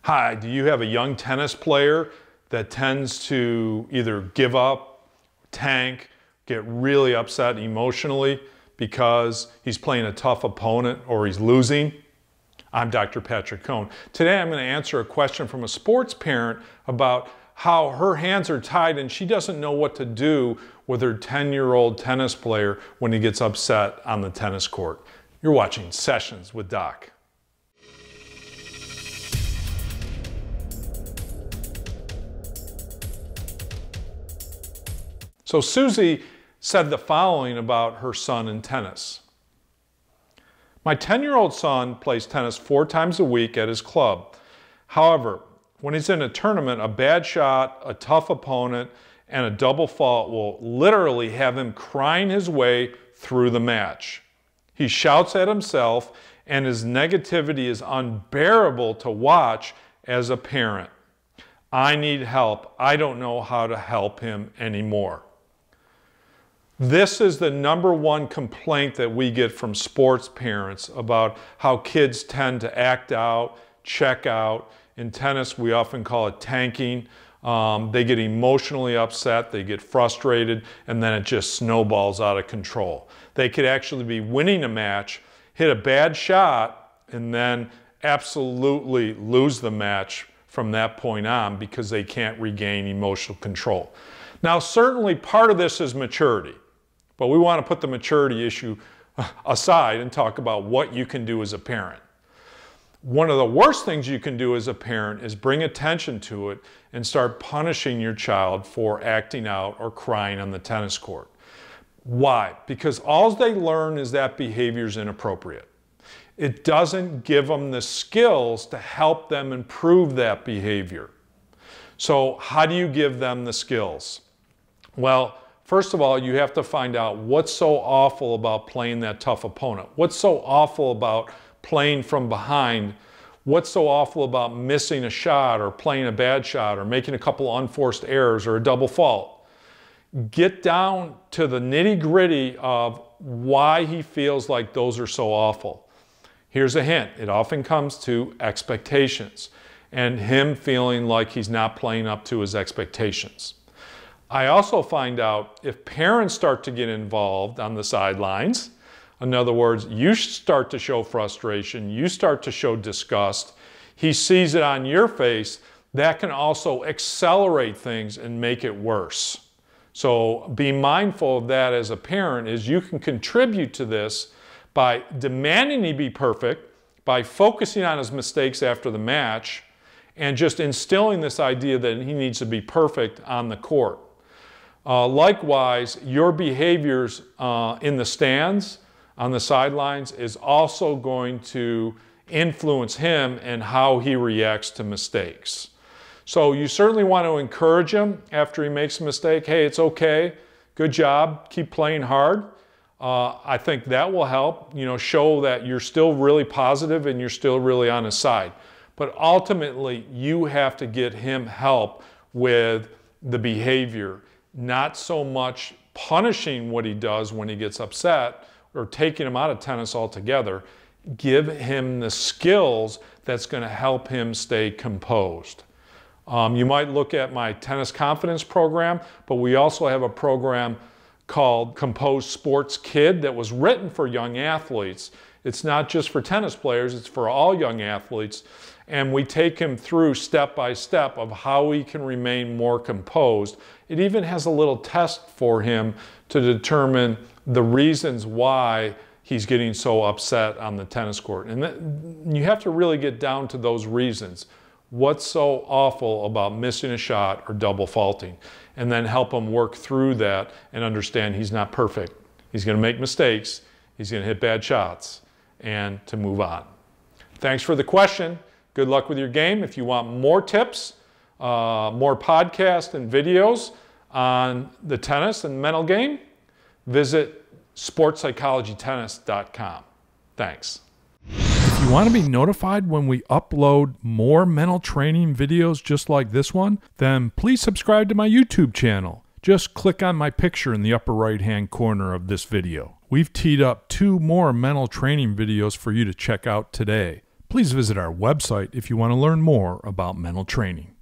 Hi, do you have a young tennis player that tends to either give up, tank, get really upset emotionally because he's playing a tough opponent or he's losing? I'm Dr. Patrick Cohn. Today I'm going to answer a question from a sports parent about how her hands are tied and she doesn't know what to do with her 10-year-old tennis player when he gets upset on the tennis court. You're watching Sessions with Doc. So Suzy said the following about her son in tennis. My 10-year-old son plays tennis 4 times a week at his club. However, when he's in a tournament, a bad shot, a tough opponent, and a double fault will literally have him crying his way through the match. He shouts at himself, and his negativity is unbearable to watch as a parent. I need help. I don't know how to help him anymore. This is the #1 complaint that we get from sports parents about how kids tend to act out, check out. In tennis, we often call it tanking. They get emotionally upset, they get frustrated, and then it just snowballs out of control. They could actually be winning a match, hit a bad shot, and then absolutely lose the match from that point on because they can't regain emotional control. Now, certainly part of this is maturity. But we want to put the maturity issue aside and talk about what you can do as a parent. One of the worst things you can do as a parent is bring attention to it and start punishing your child for acting out or crying on the tennis court. Why? Because all they learn is that behavior is inappropriate. It doesn't give them the skills to help them improve that behavior. So how do you give them the skills? Well, first of all, you have to find out what's so awful about playing that tough opponent. What's so awful about playing from behind? What's so awful about missing a shot or playing a bad shot or making a couple unforced errors or a double fault? Get down to the nitty-gritty of why he feels like those are so awful. Here's a hint. It often comes to expectations and him feeling like he's not playing up to his expectations. I also find out if parents start to get involved on the sidelines, in other words, you start to show frustration, you start to show disgust, he sees it on your face, that can also accelerate things and make it worse. So be mindful of that as a parent, is you can contribute to this by demanding he be perfect, by focusing on his mistakes after the match, and just instilling this idea that he needs to be perfect on the court. Likewise, your behaviors in the stands, on the sidelines, is also going to influence him and how he reacts to mistakes. So you certainly want to encourage him after he makes a mistake. Hey, it's okay. Good job. Keep playing hard. I think that will help, show that you're still really positive and you're still really on his side. But ultimately, you have to get him help with the behavior. Not so much punishing what he does when he gets upset or taking him out of tennis altogether. Give him the skills that's going to help him stay composed. You might look at my tennis confidence program, but we also have a program called Composed Sports Kid that was written for young athletes. It's not just for tennis players, it's for all young athletes. And we take him through step by step of how he can remain more composed. It even has a little test for him to determine the reasons why he's getting so upset on the tennis court. And you have to really get down to those reasons. What's so awful about missing a shot or double faulting? And then help him work through that and understand he's not perfect. He's going to make mistakes. He's going to hit bad shots, and to move on. Thanks for the question. Good luck with your game. If you want more tips, more podcasts and videos on the tennis and mental game, visit sportspsychologytennis.com. Thanks. If you want to be notified when we upload more mental training videos just like this one, then please subscribe to my YouTube channel. Just click on my picture in the upper right-hand corner of this video. We've teed up 2 more mental training videos for you to check out today. Please visit our website if you want to learn more about mental training.